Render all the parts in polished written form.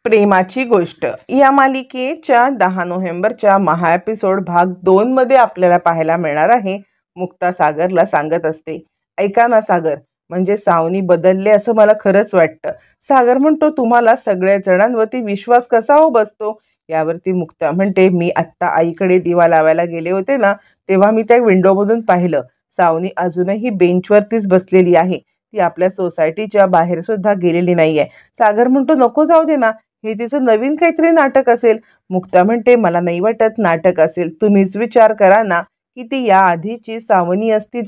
प्रेमाची गोष्ट या मालिकेच्या 10 नोव्हेंबरच्या महा एपिसोड भाग 2 मध्ये आपल्याला पाहायला मिळणार आहे. मुक्ता सागरला सांगत असते, ऐका ना सागर, म्हणजे सावनी बदलले असं मला खरंच वाटतं. सागर म्हणतो, तुम्हाला सगळ्या जणांवरती विश्वास कसा हो बसतो? यावरती मुक्ता म्हणते, मी आत्ता आईकडे दिवा लावायला गेले होते ना, तेव्हा मी त्या विंडोमधून पाहिलं. सावनी अजूनही बेंचवरतीच बसलेली आहे. ती आपल्या सोसायटीच्या बाहेर सुद्धा गेलेली नाहीये. सागर म्हणतो, नको जाऊ दे ना, हे तिचं नवीन काहीतरी नाटक असेल. मुक्ता म्हणते, मला नाही वाटत नाटक असेल. तुम्हीच विचार करा ना, की ती या आधीची सावनी असती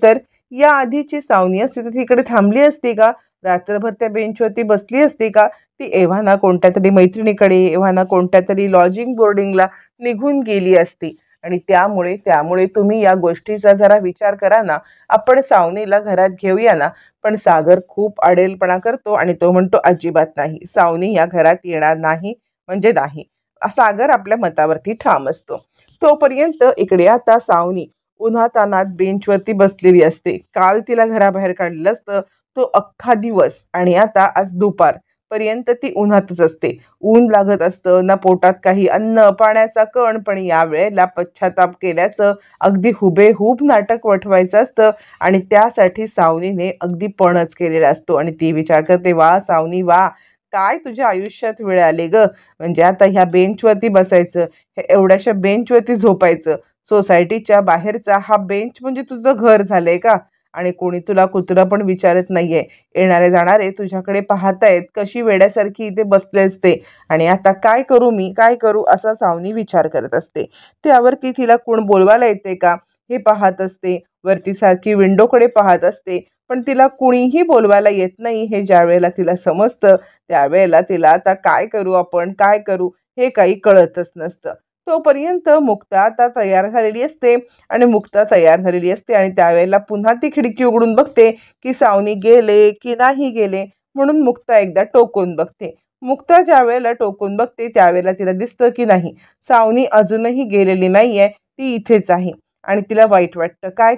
तर तिकडे थांबली असती का? रात्रभर त्या बेंचवरती बसली असती का? ती एव्हाना कोणत्या तरी मैत्रिणीकडे, एव्हाना कोणत्या तरी लॉजिंग बोर्डिंगला निघून गेली असती. आणि त्यामुळे तुम्ही या गोष्टीचा जरा विचार करा ना. आपण सावनीला घरात घेऊया ना. पण सागर खूप आडेलपणा करतो आणि तो म्हणतो, अजिबात नाही, सावनी या घरात येणार नाही म्हणजे नाही. सागर आपल्या मतावरती ठाम असतो. तोपर्यंत इकडे आता सावनी उन्हातान्हात बेंचवरती बसलेली असते. काल तिला घराबाहेर काढलेलं असतं, तो अख्खा दिवस, आणि आता आज दुपार पर्यंत ती उन्हातच असते. ऊन लागत असतं ना, पोटात काही अन्न पाण्याचा कण. पण यावेळेला पश्चाताप केल्याचं अगदी हुबेहूब नाटक वठवायचं असतं आणि त्यासाठी सावनीने अगदी पणच केलेला असतो. आणि ती विचार करते, वा सावनी वा, काय तुझ्या आयुष्यात वेळ आले ग. म्हणजे आता ह्या बेंचवरती बसायचं, हे एवढ्याशा बेंचवरती झोपायचं. सोसायटीच्या बाहेरचा हा बेंच म्हणजे तुझं घर झालंय का? आणि कोणी तुला कुत्रं पण विचारत नाहीये. येणारे जाणारे तुझ्याकडे पाहतायत, कशी वेड्यासारखी इथे बसले असते. आणि आता काय करू मी, काय करू, असा सावनी विचार करत असते. त्यावरती तिला कोण बोलवायला येते का हे पाहत असते. वरती सारखी विंडोकडे पाहत असते, पण तिला कुणीही बोलवायला येत नाही. हे ज्या वेळेला तिला समजतं, त्यावेळेला तिला आता काय करू, आपण काय करू, हे काही कळतच नसतं. तोपर्यंत मुक्ता आता तयार झालेली असते. आणि त्यावेळेला पुन्हा ती खिडकी उघडून बघते की सावनी गेले की नाही गेले. म्हणून मुक्ता एकदा टोकून बघते. मुक्ता ज्या वेळेला टोकून बघते त्यावेळेला तिला दिसतं की नाही, सावनी अजूनही गेलेली नाहीये, ती इथेच आहे. आणि तिला वाईट वाटतं. काय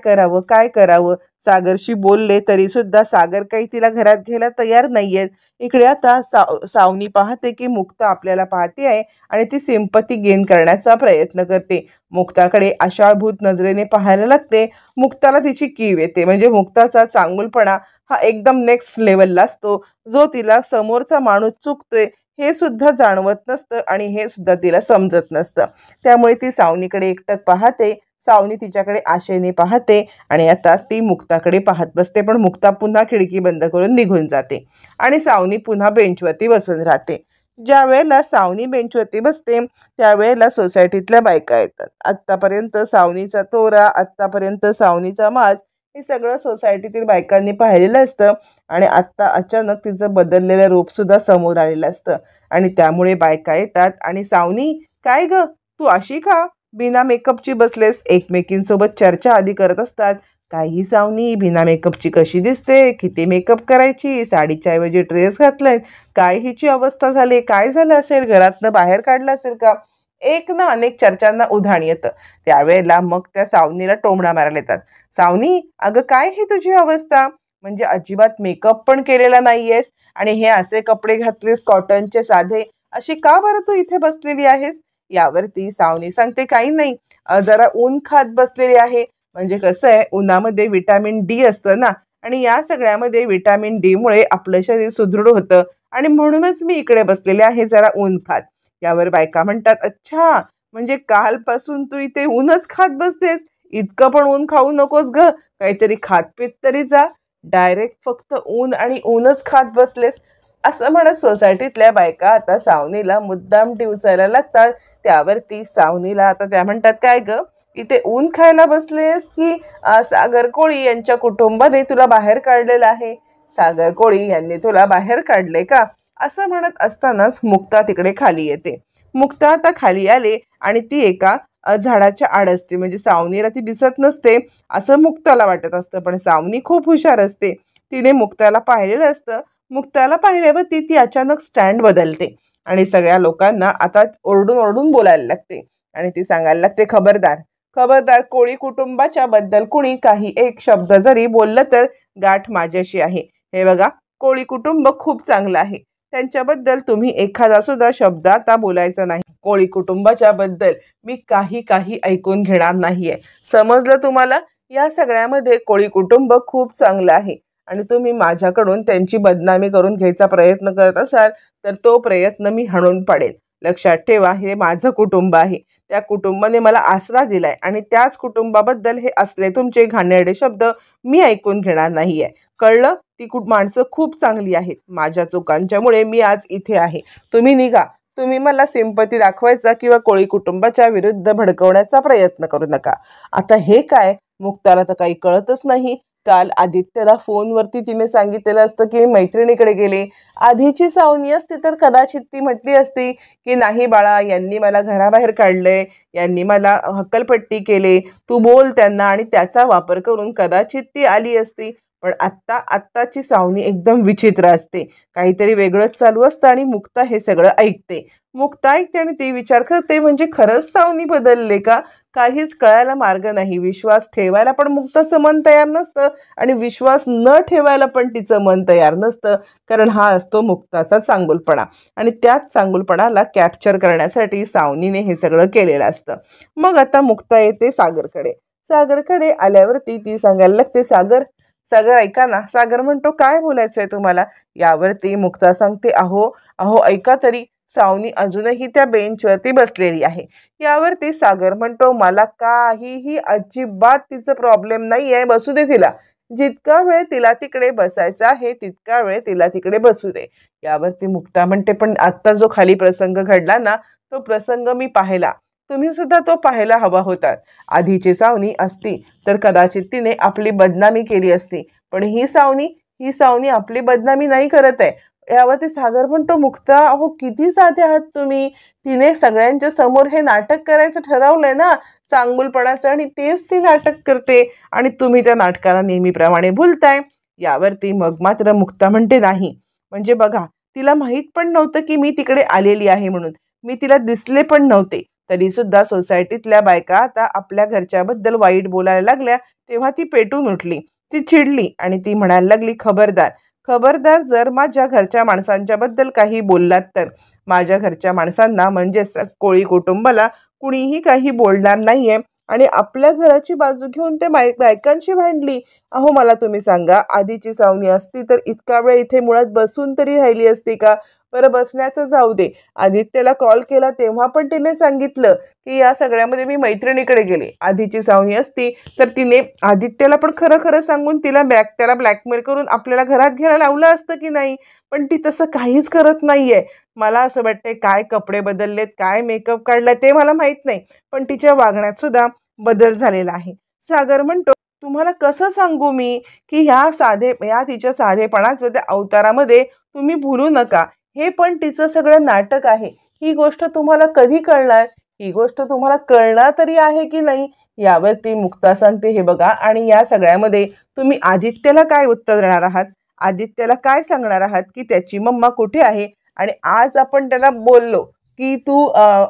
करावं. सागरशी बोलले तरी सुद्धा सागर काही तिला घरात घ्यायला तयार नाहीये. इकडे आता सावनी पाहते की मुक्ता आपल्याला पाहते आहे आणि ती सिंपती गेन करण्याचा प्रयत्न करते. मुक्ताकडे आशाळभूत नजरेने पाहायला लागते. मुक्ताला तिची कीव येते. म्हणजे मुक्ताचा चांगुलपणा हा एकदम नेक्स्ट लेवलला असतो, जो तिला समोरचा माणूस चुकतोय हे सुद्धा जाणवत नसतं आणि हे सुद्धा तिला समजत नसतं. त्यामुळे ती सावनीकडे एकटक पाहते. सावनी तिच्याकडे आशेने पाहते आणि आता ती मुक्ताकडे पाहत बसते. पण मुक्ता पुन्हा खिडकी बंद करून निघून जाते आणि सावनी पुन्हा बेंचवरती बसून राहते. ज्या वेळेला सावनी बेंचवरती बसते त्यावेळेला सोसायटीतल्या बायका येतात. आत्तापर्यंत सावनीचा तोरा, आत्तापर्यंत सावनीचा माज, हे सगळं सोसायटीतील बायकांनी पाहिलेलं असतं. आणि आत्ता अचानक तिचं बदललेलं रूप सुद्धा समोर आलेलं असतं. आणि त्यामुळे बायका येतात आणि सावनी, काय ग, तू अशी का बिना मेकअपची बसलेस? एकमेकींसोबत चर्चा आधी करत असतात. काही सावनी बिना मेकअपची कशी दिसते, किती मेकअप करायची, साडीच्या ऐवजी ड्रेस घातलाय, काय हिची अवस्था झाली, काय झालं असेल, घरातनं बाहेर काढलं असेल का? एक ना अनेक चर्चांना उधाण येतं. त्यावेळेला मग त्या सावनीला टोमणा मारायला येतात. सावनी, अगं काय ही तुझी अवस्था, म्हणजे अजिबात मेकअप पण केलेला नाहीयेस आणि हे असे कपडे घातलेस कॉटनचे साधे, अशी का बरं तू इथे बसलेली आहेस? यावरती सावनी सांगते, काही नाही, जरा ऊन खात बसलेली आहे. म्हणजे कसं आहे, उन्हामध्ये विटॅमिन डी असतं ना, आणि या सगळ्यामध्ये विटॅमिन डी मुळे आपलं शरीर सुदृढ होतं आणि म्हणूनच मी इकडे बसलेले आहे जरा ऊन खात. यावर बायका म्हणतात, अच्छा, म्हणजे कालपासून तू इथे ऊनच खात बसतेस, इतकं पण ऊन खाऊ नकोस ग, काहीतरी खात पीत तरी जा, डायरेक्ट फक्त ऊन आणि ऊनच खात बसलेस, असं म्हणत सोसायटीतल्या बायका आता सावनीला मुद्दाम डिवचायला लागतात. त्यावरती सावनीला आता त्या म्हणतात, काय ग, इथे ऊन खायला बसलेस की सागर कोळी यांच्या कुटुंबाने तुला बाहेर काढलेलं आहे? सागर कोळी यांनी तुला बाहेर काढले का? असं म्हणत असतानाच मुक्ता तिकडे खाली येते. मुक्ता आता खाली आले आणि ती एका झाडाच्या आड असते. म्हणजे सावनीला ती दिसत नसते असं मुक्ताला वाटत असतं, पण सावनी खूप हुशार असते. तिने मुक्ताला पाहिलेलं असतं. मुक्ताला पाहिल्यावरती ती अचानक स्टँड बदलते आणि सगळ्या लोकांना आता ओरडून ओरडून बोलायला लागते. आणि ती सांगायला लागते, खबरदार, खबरदार, कोळी कुटुंबाच्या बद्दल कुणी काही एक शब्द जरी बोललं तर गाठ माझ्याशी आहे. हे बघा, कोळी कुटुंब खूप चांगलं आहे. त्यांच्याबद्दल तुम्ही एखादा सुद्धा शब्द आता बोलायचा नाही. कोळी कुटुंबाच्या बद्दल मी काही ऐकून घेणार नाहीये. समजलं तुम्हाला? या सगळ्यामध्ये कोळी कुटुंब खूप चांगलं आहे आणि तुम्ही माझ्याकडून त्यांची बदनामी करून घ्यायचा प्रयत्न करत असाल तर तो प्रयत्न मी हाणून पाडेन. लक्षात ठेवा, हे माझं कुटुंब आहे. त्या कुटुंबाने मला आसरा दिलाय आणि त्याच कुटुंबाबद्दल हे असले तुमचे घाणेरडे शब्द मी ऐकून घेणार नाहीये. कळलं? ती माणसं खूप चांगली आहेत. माझ्या चुकांच्यामुळे मी आज इथे आहे. तुम्ही निघा. तुम्ही मला सिंपती दाखवायचा किंवा कोळी कुटुंबाच्या विरुद्ध भडकवण्याचा प्रयत्न करू नका. आता हे काय? मुक्ताला तर काही कळतच नाही. काल आदित्यला फोनवरती तिने सांगितलेलं असतं की मी मैत्रिणीकडे गेले. आधीची सावनी असती तर कदाचित ती म्हटली असती की नाही बाळा, यांनी मला घराबाहेर काढलंय, यांनी मला हक्कलपट्टी केले, तू बोल त्यांना, आणि त्याचा वापर करून कदाचित ती आली असती. पण आत्ताची सावनी एकदम विचित्र असते. काहीतरी वेगळंच चालू असतं आणि मुक्ता हे सगळं ऐकते. मुक्ता ऐकते आणि ती विचार करते, म्हणजे खरंच सावनी बदलले का? काहीच कळायला मार्ग नाही. विश्वास ठेवायला पण मुक्ताचं मन तयार नसतं आणि विश्वास न ठेवायला पण तिचं मन तयार नसतं, कारण हा असतो मुक्ताचा चांगुलपणा आणि त्याच चांगुलपणाला कॅप्चर करण्यासाठी सावनीने हे सगळं केलेलं असतं. मग आता मुक्ता येते सागरकडे आल्यावरती ती सांगायला लागते, सागर ऐका ना. सागर म्हणतो, काय बोलायचंय तुम्हाला? यावरती मुक्ता सांगते, अहो ऐका तरी, सावनी अजूनही त्या बेंचवरती बसलेली आहे. यावरती सागर म्हणतो, मला काहीही अजिबात तिचं प्रॉब्लेम नाही आहे, बसू दे तिला. जितका वेळ तिला तिकडे बसायचा आहे तितका वेळ तिला तिकडे बसू दे. यावरती मुक्ता म्हणते, पण आत्ता जो खाली प्रसंग घडला ना, तो प्रसंग मी पाहिला. तुम्ही सुद्धा तो पाहायला हवा होता. आधीची सावनी असती तर कदाचित तिने आपली बदनामी केली असती, पण ही सावनी आपली बदनामी नाही करत आहे. यावरती सागर म्हणतो, मुक्ता अहो किती साधे आहात तुम्ही. तिने सगळ्यांच्या समोर हे नाटक करायचं ठरवलंय ना चांगुलपणाचं, आणि तेच ती नाटक करते आणि तुम्ही त्या नाटकाला नेहमीप्रमाणे भुलताय. यावरती मग मात्र मुक्ता म्हणते, नाही म्हणजे बघा, तिला माहीत पण नव्हतं की मी तिकडे आलेली आहे म्हणून. मी तिला दिसले पण नव्हते. तरी सुद्धा सोसायटीतल्या बायका आता आपल्या घरच्याबद्दल वाईट बोलायला लागल्या तेव्हा ती पेटून उठली. ती चिडली आणि ती म्हणायला लागली, खबरदार जर माझ्या घरच्या माणसांच्या बद्दल काही बोललात तर. माझ्या घरच्या माणसांना म्हणजेच कोळी कुटुंबाला कुणीही काही बोलणार नाहीये. आणि आपल्या घराची बाजू घेऊन ते बायकांशी भांडली. अहो मला तुम्ही सांगा, आधीची सावनी असती तर इतका वेळ इथे मुळात बसून तरी राहिली असती का? बरं बसण्याचं जाऊ दे, आदित्यला कॉल केला तेव्हा पण तिने सांगितलं की या सगळ्यामध्ये मी मैत्रिणीकडे गेले. आधीची सावनी असती तर तिने आदित्यला पण खरं सांगून त्याला ब्लॅकमेल करून आपल्याला घरात घ्यायला लावलं असतं की नाही? पण ती तसं काहीच करत नाहीये. मला असं वाटतंय, काय कपडे बदललेत, काय मेकअप काढलाय ते मला माहीत नाही, पण तिच्या वागण्यात सुद्धा बदल झालेला आहे. सागर म्हणतो, तुम्हाला कसं सांगू मी की या तिच्या साधेपणात व त्या अवतारामध्ये तुम्ही भूलू नका, हे पण तिचं सगळं नाटक आहे. ही गोष्ट तुम्हाला कधी कळणार? ही गोष्ट तुम्हाला कळणार तरी आहे की नाही? यावरती मुक्ता सांगते, हे बघा, आणि या सगळ्यामध्ये तुम्ही आदित्यला काय उत्तर देणार आहात? आदित्यला काय सांगणार आहात की त्याची मम्मा कुठे आहे? आणि आज आपण त्याला बोललो की तू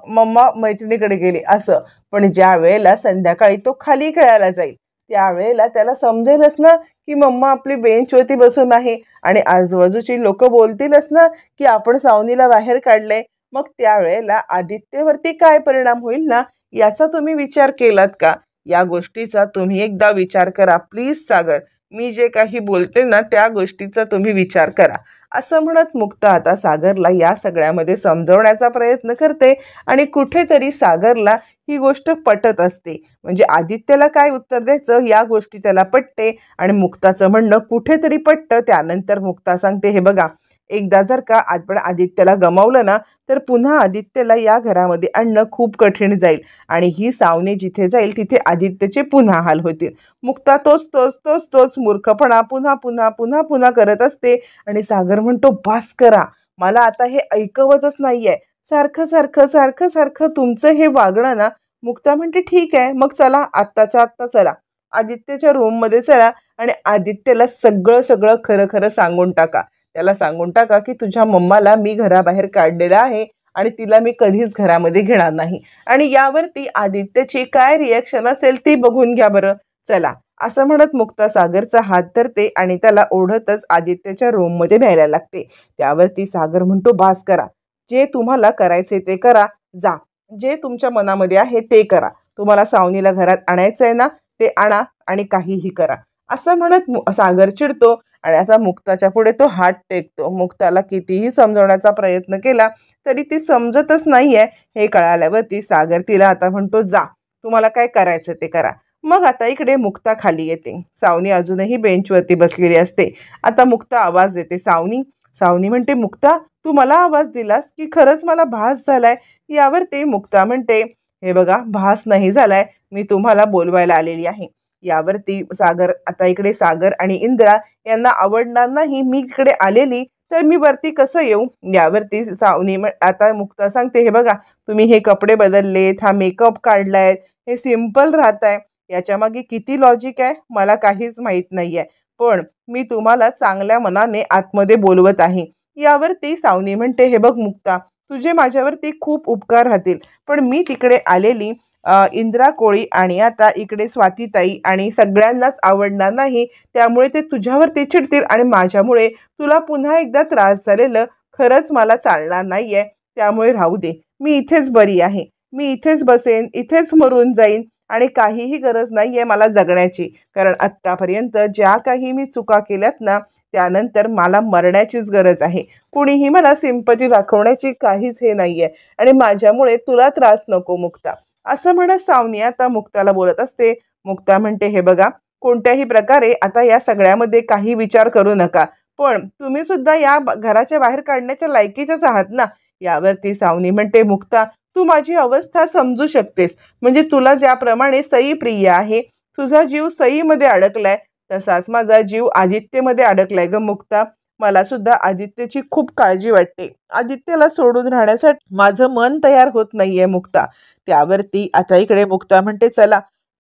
मम्मा मैत्रिणीकडे गेली असं, पण ज्या वेळेला संध्याकाळी तो खाली खेळायला जाईल त्यावेळेला त्याला समजेलच ना की मम्मा आपली बेंचवरती बसून आहे, आणि आजूबाजूची लोक बोलतीलच ना की आपण सावनीला बाहेर काढलंय. मग त्यावेळेला आदित्यवरती काय परिणाम होईल ना, याचा तुम्ही विचार केलात का? या गोष्टीचा तुम्ही एकदा विचार करा प्लीज सागर. मी जे काही बोलते ना त्या गोष्टीचा तुम्ही विचार करा. असं म्हणत मुक्ता आता सागरला या सगळ्यामध्ये समजवण्याचा प्रयत्न करते आणि कुठेतरी सागरला ही गोष्ट पटत असते. म्हणजे आदित्यला काय उत्तर द्यायचं या गोष्टी त्याला पटते आणि मुक्ताचं म्हणणं कुठेतरी पटतं. त्यानंतर मुक्ता सांगते, हे बघा, एकदा जर का आपण आदित्यला गमावलं ना तर पुन्हा आदित्यला या घरामध्ये आणणं खूप कठीण जाईल आणि ही सावनी जिथे जाईल तिथे आदित्यचे पुन्हा हाल होतील. मुक्ता तोच मूर्खपणा पुन्हा करत असते आणि सागर म्हणतो, बास करा, मला आता हे ऐकवतच नाहीये. सारखं तुमचं हे वागणं ना. मुक्ता म्हणते, ठीक आहे, मग चला, आत्ताच्या आत्ता चला, आदित्यच्या रूममध्ये चला आणि आदित्यला सगळं खरं सांगून टाका. त्याला सांगून टाका की तुझ्या मम्माला मी घराबाहेर काढलेलं आहे आणि तिला मी कधीच घरामध्ये घेणार नाही. आणि यावरती आदित्यची काय रिॲक्शन असेल ती बघून घ्या बरं. चला असं म्हणत मुक्ता सागरचा हात धरते आणि त्याला ओढतच आदित्यच्या रूममध्ये न्यायला लागते. त्यावरती सागर म्हणतो, बास करा, जे तुम्हाला करायचे ते करा, जा, जे तुमच्या मनामध्ये आहे ते करा, तुम्हाला सावनीला घरात आणायचं आहे ना, ते आणा आणि काहीही करा. असं म्हणत सागर चिडतो आणि आता मुक्ताच्या पुढे तो हात टेकतो. मुक्ताला कितीही समजवण्याचा प्रयत्न केला तरी ती समजतच नाहीये. हे कळाल्यावरती सागर तिला आता म्हणतो, जा, तुम्हाला काय करायचं ते करा. मग आता इकडे मुक्ता खाली येते. सावनी अजूनही बेंचवरती बसलेली असते. आता मुक्ता आवाज देते, सावनी. सावनी म्हणते, मुक्ता, तू मला आवाज दिलास की खरंच मला भास झालाय? यावरती मुक्ता म्हणते, हे बघा, भास नाही झालाय, मी तुम्हाला बोलवायला आलेली आहे. यावरती सागर, आता इकडे सागर आणि इंद्रा यांना आवडणार नाही मी इकडे आलेली, तर मी वरती कसं येऊ? यावरती सावनी आता मुक्ता सांगते, हे बघा, तुम्ही हे कपडे बदललेत, हा मेकअप काढलाय, हे सिम्पल राहत आहे, याच्या मागे किती लॉजिक आहे मला काहीच माहीत नाहीये, पण मी तुम्हाला चांगल्या मनाने आतमध्ये बोलवत आहे. यावरती सावनी म्हणते, हे बघ मुक्ता, तुझे माझ्यावरती खूप उपकार राहतील, पण मी तिकडे आलेली इंद्रा कोळी आणि आता इकडे स्वातीताई आणि सगळ्यांनाच आवडणार नाही, त्यामुळे ते तुझ्यावरती चिडतील आणि माझ्यामुळे तुला पुन्हा एकदा त्रास झालेलं खरंच मला चालणार नाहीये. त्यामुळे राहू दे, मी इथेच बरी आहे, मी इथेच बसेन, इथेच मरून जाईन आणि काहीही गरज नाहीये मला जगण्याची, कारण आत्तापर्यंत ज्या काही मी चुका केल्यात ना, त्यानंतर मला मरण्याचीच गरज आहे. कुणीही मला सिंपती दाखवण्याची काहीच हे नाहीये आणि माझ्यामुळे तुला त्रास नको मुक्ता. असं म्हणत सावनी आता मुक्ताला बोलत असते. मुक्ता म्हणते, हे बघा, कोणत्याही प्रकारे आता या सगळ्यामध्ये काही विचार करू नका, पण तुम्ही सुद्धा या घराच्या बाहेर काढण्याच्या लायकीच्याच आहात ना. यावरती सावनी म्हणते, मुक्ता, तू माझी अवस्था समजू शकतेस, म्हणजे तुला ज्याप्रमाणे सई प्रिय आहे, तुझा जीव सईमध्ये अडकलाय, तसाच माझा जीव आदित्यमध्ये अडकलाय ग मुक्ता. मला सुद्धा आदित्यची खूप काळजी वाटते. आदित्यला सोडून राहण्यासाठी माझं मन तयार होत नाहीये मुक्ता. त्यावरती आता इकडे मुक्ता म्हणते, चला,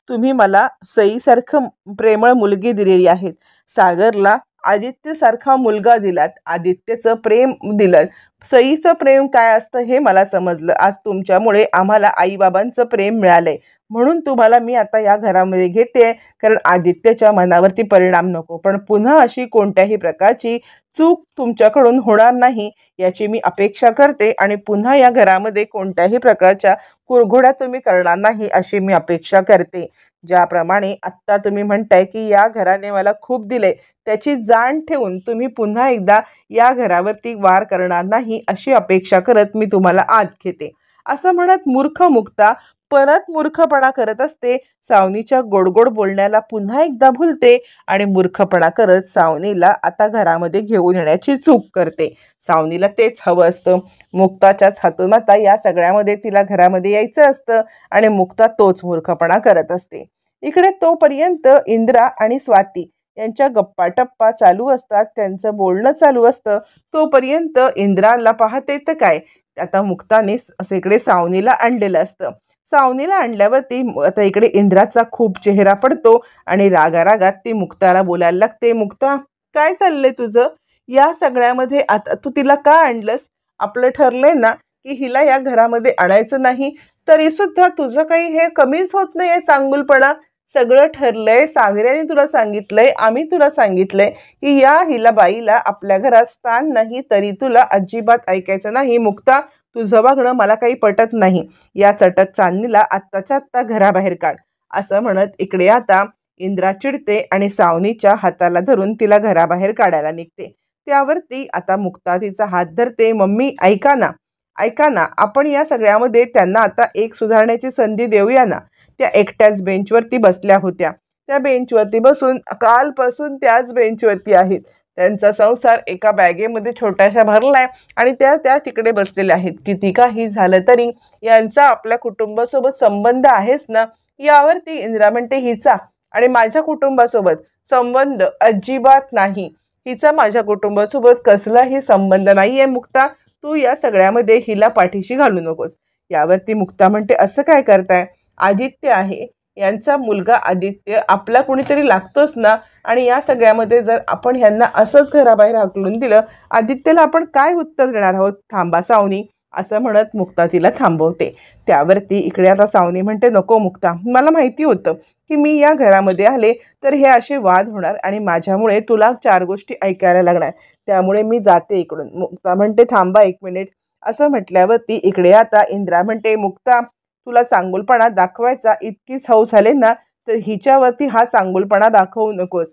तुम्ही मला सईसारखं प्रेमळ मुलगी दिलेली आहेत, सागरला आदित्यसारखा मुलगा दिलात, आदित्यचं प्रेम दिलं, सईचं प्रेम काय असतं हे मला समजलं. आज तुमच्यामुळे आम्हाला आईबाबांचं प्रेम मिळालंय, म्हणून तुम्हाला मी आता या घरामध्ये घेते, कारण आदित्यच्या मनावरती परिणाम नको, पण पुन्हा अशी कोणत्याही प्रकारची चूक तुमच्याकडून होणार नाही याची मी अपेक्षा करते आणि पुन्हा या घरामध्ये कोणत्याही प्रकारच्या कुरघोड्या तुम्ही करणार नाही अशी मी अपेक्षा करते. ज्याप्रमाणे आत्ता तुम्ही म्हणताय की या घराने मला खूप दिले, त्याची जाण ठेवून तुम्ही पुन्हा एकदा या घरावरती वार करणार नाही अशी अपेक्षा करत मी तुम्हाला आत घेते. असं म्हणत मूर्ख मुक्ता परत मूर्खपणा करत असते. सावनीच्या गोडगोड बोलण्याला पुन्हा एकदा भुलते आणि मूर्खपणा करत सावनीला आता घरामध्ये घेऊन येण्याची चूक करते. सावनीला तेच हवं असतं, मुक्ताच्याच हातून आता या सगळ्यामध्ये तिला घरामध्ये यायचं असतं आणि मुक्ता तोच मूर्खपणा करत असते. इकडे तोपर्यंत इंद्रा आणि स्वाती यांच्या गप्पा टप्पा चालू असतात, त्यांचं बोलणं चालू असतं. तोपर्यंत इंद्राला पाहते तर काय, आता मुक्ताने असं इकडे सावनीला आणलेलं असतं. सावनीला आणल्यावरती आता इकडे इंद्राचा खूप चेहरा पडतो आणि रागारागात ती मुक्ताला बोलायला लागते, मुक्ता, काय चाललंय तुझं या सगळ्यामध्ये? आता तू तिला का आणलंस? आपलं ठरलंय ना की हिला या घरामध्ये आणायचं नाही, तरी सुद्धा तुझं काही हे कमीच होत नाहीये चांगुलपणा. सगळं ठरलंय, सागऱ्याने तुला सांगितलंय, आम्ही तुला सांगितलंय की या हिला बाईला आपल्या घरात स्थान नाही, तरी तुला अजिबात ऐकायचं नाही. मुक्ता, तुझं वागणं मला काही पटत नाही, या चटक चांदणीला आत्ताच्या आत्ता घराबाहेर काढ. असं म्हणत इकडे आता इंद्रा चिडते आणि सावनीच्या हाताला धरून तिला घराबाहेर काढायला निघते. त्यावरती आता मुक्ता तिचा हात धरते, मम्मी, ऐका ना, ऐका ना, आपण या सगळ्यामध्ये त्यांना आता एक सुधारण्याची संधी देऊया ना. त्या एकट्याच बेंचवरती बसल्या होत्या, त्या बेंचवरती बसून कालपासून त्याच बेंचवरती आहेत, त्यांचा संसार एका बॅगेमध्ये छोट्याशा भरलाय आणि त्या तिकडे बसलेल्या आहेत. किती काही झालं तरी यांचा आपल्या कुटुंबासोबत संबंध आहेच ना. यावरती इंद्रा म्हणते, हिचा आणि माझ्या कुटुंबासोबत संबंध अजिबात नाही, हिचा माझ्या कुटुंबासोबत कसलाही संबंध नाही आहे. मुक्ता, तू या सगळ्यामध्ये हिला पाठीशी घालू नकोस. यावरती मुक्ता म्हणते, असं काय करताय? आदित्य आहे, यांचा मुलगा आदित्य आपला कुणीतरी लागतोच ना, आणि या सगळ्यामध्ये जर आपण ह्यांना असंच घराबाहेर हाकलून दिलं, आदित्यला आपण काय उत्तर देणार आहोत? थांबा सावनी, असं म्हणत मुक्ता तिला थांबवते. त्यावरती इकडे आता सावनी म्हणते, नको मुक्ता, मला माहिती होतं की मी या घरामध्ये आले तर हे असे वाद होणार आणि माझ्यामुळे तुला 4 गोष्टी ऐकायला लागणार, त्यामुळे मी जाते इकडून. मुक्ता म्हणते, थांबा 1 मिनिट. असं म्हटल्यावरती इकडे आता इंद्रा म्हणते, मुक्ता, तुला चांगुलपणा दाखवायचा इतकीच हौस झाले ना, तर हिच्यावरती हा चांगुलपणा दाखवू नकोस.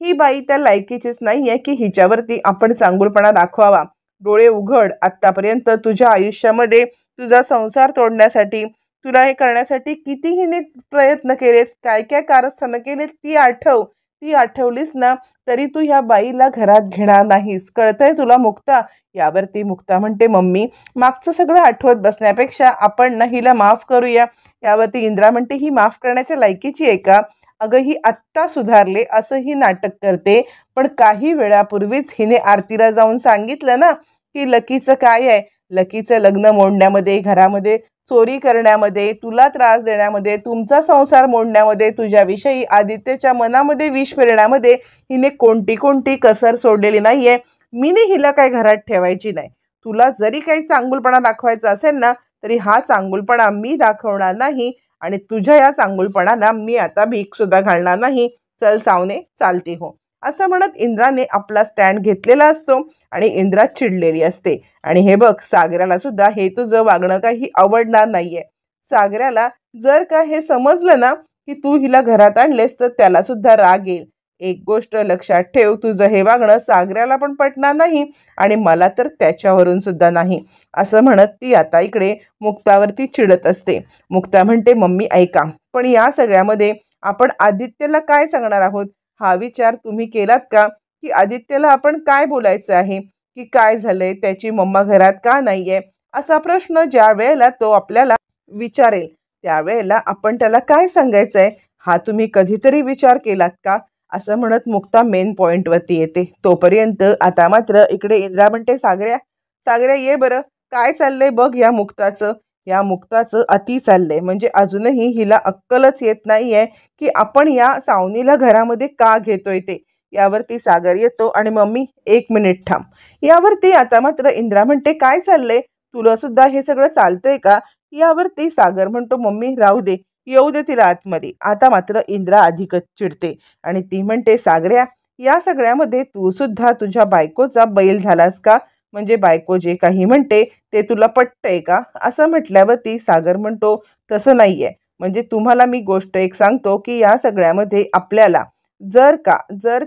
ही बाई त्या लायकीचीच नाही आहे की हिच्यावरती आपण चांगुलपणा दाखवावा. डोळे उघड. आत्तापर्यंत तुझ्या आयुष्यामध्ये तुझा संसार तोडण्यासाठी, तुला हे करण्यासाठी किती हिने प्रयत्न केलेत, काय काय कारस्थानं केलेत ती आठव. ती आठवलीस ना तरी तू ह्या बाईला घरात घेणार नाहीस, कळतंय तुला मुक्ता? यावरती मुक्ता म्हणते, मम्मी, मागचं सगळं आठवत बसण्यापेक्षा आपण ना हिला माफ करूया. यावरती इंद्रा म्हणते, ही माफ करण्याच्या लायकीची आहे का? अगं, ही आत्ता सुधारले असं ही नाटक करते, पण काही वेळापूर्वीच हिने आरतीला जाऊन सांगितलं ना की लकीचं काय आहे. लकीचं लग्न मोडण्यामध्ये, घरामध्ये चोरी करण्यामध्ये, तुला त्रास देण्यामध्ये, तुमचा संसार मोडण्यामध्ये, तुझ्याविषयी आदित्यच्या मनामध्ये विष पेरण्यामध्ये हिने कोणती कोणती कसर सोडलेली नाहीये. मीने हिला काय घरात ठेवायची नाही. तुला जरी काही चांगुलपणा दाखवायचा असेल ना तरी हा चांगुलपणा मी दाखवणार नाही आणि तुझ्या या चांगुलपणाला मी आता भीक सुद्धा घालणार नाही. चल सावने, चालती हो. असं म्हणत इंद्राने आपला स्टँड घेतलेला असतो आणि इंद्रा चिडलेली असते. आणि हे बघ, सागराला सुद्धा हे तुझं वागणं काही आवडणार नाहीये. सागराला जर का हे समजलं ना की तू हिला घरात आणलेस तर त्याला सुद्धा राग येईल. एक गोष्ट लक्षात ठेव, तुझं हे वागणं सागराला पण पटणार नाही आणि मला तर त्याच्यावरून सुद्धा नाही. असं म्हणत ती आता इकडे मुक्तावरती चिडत असते. मुक्ता म्हणते, मम्मी ऐका, पण या सगळ्यामध्ये आपण आदित्यला काय सांगणार आहोत हा विचार तुम्ही केलात का? की आदित्यला आपण काय बोलायचं आहे, की काय झालंय, त्याची मम्मा घरात का नाहीये, असा प्रश्न ज्या वेळेला तो आपल्याला विचारेल त्यावेळेला आपण त्याला काय सांगायचं आहे हा तुम्ही कधीतरी विचार केलात का? असं म्हणत मुक्ता मेन पॉईंटवरती येते. तोपर्यंत आता मात्र इकडे इंद्रा म्हणते, सागऱ्या, सागऱ्या ये बरं, काय चाललंय बघ या मुक्ताचं अति चाललंय. म्हणजे अजूनही हिला अक्कलच येत नाहीये की आपण या सावनीला घरामध्ये का घेतोय ते. यावरती सागर येतो आणि मम्मी 1 मिनिट थांब. यावरती आता मात्र इंद्रा म्हणते, काय चाललंय, तुला सुद्धा हे सगळं चालतंय का? यावरती सागर म्हणतो, मम्मी राहू दे, येऊ दे तिला आतमध्ये. आता मात्र इंद्रा अधिकच चिडते आणि ती म्हणते, सागऱ्या, या सगळ्यामध्ये तू सुद्धा तुझ्या बायकोचा बैल झालास का? म्हणजे बायको जे काही म्हणते ते तुला पटतंय का? असं म्हटल्यावरती सागर म्हणतो, तसं नाहीये. म्हणजे तुम्हाला मी गोष्ट एक सांगतो की या सगळ्यामध्ये आपल्याला जर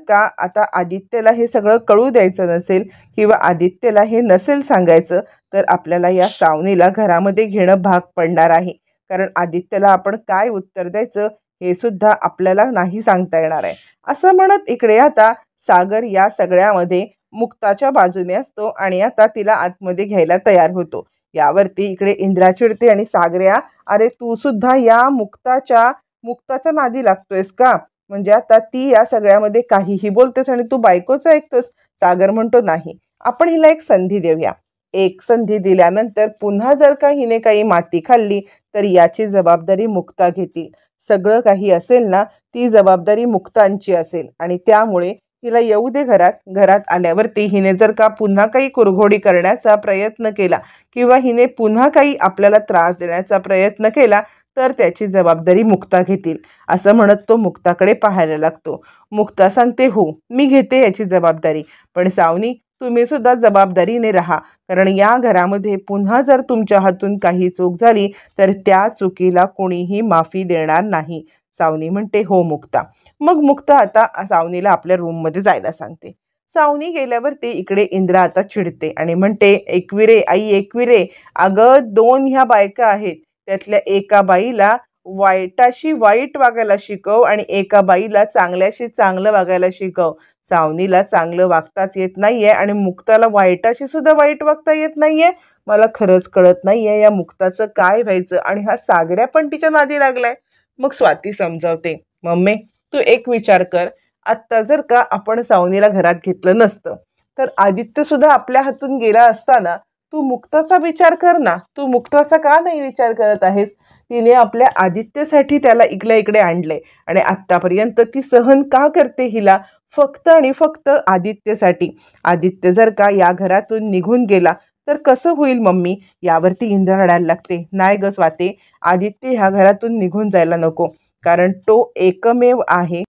का आता आदित्यला हे सगळं कळू द्यायचं नसेल किंवा आदित्यला हे नसेल सांगायचं तर आपल्याला या सावनीला घरामध्ये घेणं भाग पडणार आहे. कारण आदित्यला आपण काय उत्तर द्यायचं हे सुद्धा आपल्याला नाही सांगता येणार आहे. असं म्हणत इकडे आता सागर या सगळ्यामध्ये मुक्ताच्या बाजूने असतो आणि आता तिला आतमध्ये घ्यायला तयार होतो. यावरती इकडे इंद्रा चिडते आणि सागऱ्या, अरे तू सुद्धा या मुक्ताच्या नादी लागतोयस का? म्हणजे आता ती या सगळ्यामध्ये काहीही बोलतेस आणि तू बायकोचं ऐकतोस. सागर म्हणतो, नाही, आपण हिला एक संधी देऊया. एक संधी दिल्यानंतर पुन्हा जर का हिने काही माती खाल्ली तर याची जबाबदारी मुक्ता घेतील. सगळं काही असेल ना ती जबाबदारी मुक्तांची असेल आणि त्यामुळे हिला येऊ दे घरात. घरात आल्यावरती हिने जर का पुन्हा काही कुरघोडी करण्याचा प्रयत्न केला किंवा हिने पुन्हा काही आपल्याला त्रास देण्याचा प्रयत्न केला तर त्याची जबाबदारी मुक्ता घेतील. असं म्हणत तो मुक्ताकडे पाहायला लागतो. मुक्ता सांगते, हो, मी घेते याची जबाबदारी, पण सावनी, तुम्ही सुद्धा जबाबदारीने राहा. कारण या घरामध्ये पुन्हा जर तुमच्या हातून काही चूक झाली तर त्या चुकीला कोणीही माफी देणार नाही. सावनी म्हणते, हो मुक्ता. मग मुक्ता आता सावनीला आपल्या रूममध्ये जायला सांगते. सावनी गेल्यावरती इकडे इंद्रा आता चिडते आणि म्हणते, एकविरे आई, एकविरे, अगं 2 ह्या बायका आहेत, त्यातल्या एका बाईला वाईटाशी वाईट वागायला शिकव आणि एका बाईला चांगल्याशी चांगलं वागायला शिकव. सावनीला चांगलं वागताच येत नाहीये आणि मुक्ताला वाईटाशी सुद्धा वाईट वागता येत नाहीये. मला खरंच कळत नाहीये या मुक्ताचं काय व्हायचं आणि हा सागऱ्या पण तिच्या नादी लागलाय. मग स्वाती समजावते, मम्मी, तू एक विचार कर, आत्ता जर का आपण सावनीला घरात घेतलं नसतं तर आदित्य सुद्धा आपल्या हातून गेला असताना. तू मुक्ताचा विचार कर ना. तू मुक्ताचा का नाही विचार करत आहेस? तिने आपल्या आदित्यसाठी त्याला इकडे आणले आणि आत्तापर्यंत ती सहन का करते हिला? फक्त आणि फक्त आदित्यसाठी. आदित्य जर का या घरातून निघून गेला तर कसं होईल मम्मी? यावरती इंद्रा रडायला लागते. नाही ग स्वाते, आदित्य ह्या घरातून निघून जायला नको, कारण तो एकमेव आहे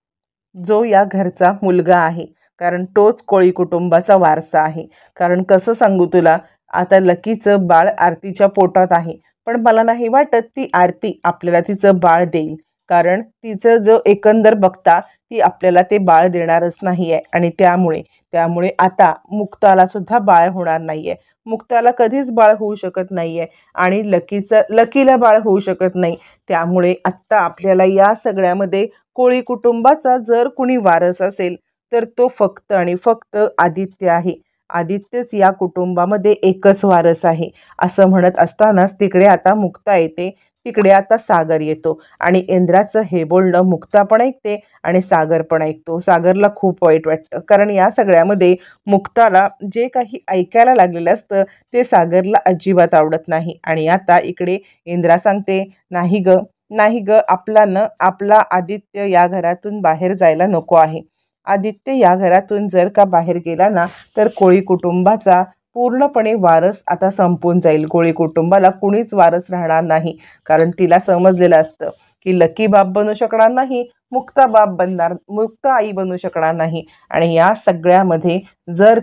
जो या घरचा मुलगा आहे, कारण तोच कोळी कुटुंबाचा वारसा आहे. कारण कसं सांगू तुला, आता लकीचं बाळ आरतीच्या पोटात आहे, पण मला नाही वाटत ती आरती आपल्याला तिचं बाळ देईल, कारण तिचं जो एकंदर बघता ती आपल्याला ते बाळ देणारच नाही आहे. आणि त्यामुळे त्यामुळे आता मुक्ताला सुद्धा बाळ होणार नाही आहे. मुक्ताला कधीच बाळ होऊ शकत नाही आहे आणि लकीला बाळ होऊ शकत नाही. त्यामुळे आत्ता आपल्याला या सगळ्यामध्ये कोळी कुटुंबाचा जर कुणी वारस असेल तर तो फक्त आणि फक्त आदित्य आहे. आदित्यच या कुटुंबामध्ये एकच वारस आहे असं म्हणत असतानाच तिकडे आता मुक्ता येते. तिकडे आता सागर येतो आणि इंद्राचं हे बोलणं मुक्ता पण ऐकते आणि सागर पण ऐकतो. सागरला खूप वाईट वाटतं, कारण या सगळ्यामध्ये मुक्ताला जे काही ऐकायला लागलेलं असतं ते सागरला अजिबात आवडत नाही. आणि आता इकडे इंद्रा सांगते, नाही ग, नाही ग, आपला आदित्य या घरातून बाहेर जायला नको आहे. आदित्य या घरातून जर का बाहेर गेला ना तर कोळी कुटुंबाचा पूर्णपणे वारस आता संपून जाईल. कोळी कुटुंबाला कुणीच वारस राहणार नाही, कारण तिला समजलेलं असतं की लकी बाप बनू शकणार नाही, मुक्ता आई बनू शकणार नाही. आणि या सगळ्यामध्ये जर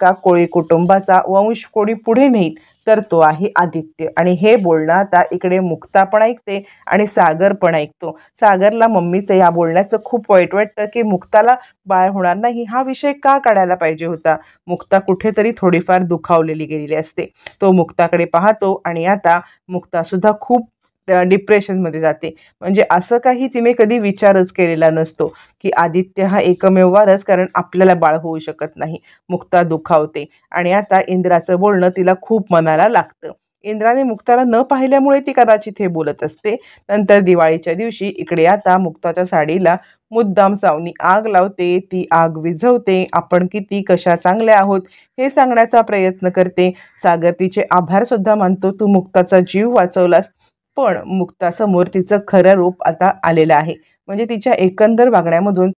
का कोळी कुटुंबाचा वंश कोणी पुढे नेईल तर तो आहे आदित्य. आणि हे बोलणं आता इकडे मुक्ता पण ऐकते आणि सागर पण ऐकतो. सागरला मम्मीचं या बोलण्याचं खूप वाईट वाटतं की मुक्ताला बाळ होणार नाही हा विषय का काढायला पाहिजे होता. मुक्ता कुठेतरी थोडीफार दुखावलेली गेलेली असते. तो मुक्ताकडे पाहतो आणि आता मुक्तासुद्धा खूप डिप्रेशनमध्ये जाते. म्हणजे असं काही तिने कधी विचारच केलेला नसतो की आदित्य हा एकमेव वारस, कारण आपल्याला बाळ होऊ शकत नाही. मुक्ता दुखावते आणि आता इंद्राचं बोलणं तिला खूप मनाला लागतं. इंद्राने मुक्ताला न पाहिल्यामुळे ती कदाचित हे बोलत असते. नंतर दिवाळीच्या दिवशी इकडे आता मुक्ताच्या साडीला मुद्दाम सावनी आग लावते, ती आग विझवते, आपण किती कशा चांगल्या आहोत हे सांगण्याचा प्रयत्न करते. सागर तिचे आभार सुद्धा मानतो, तू मुक्ताचा जीव वाचवलास. पण मुक्तासमोर तिचं खरं रूप आता आलेलं आहे. म्हणजे तिच्या एकंदर वागण्यामधून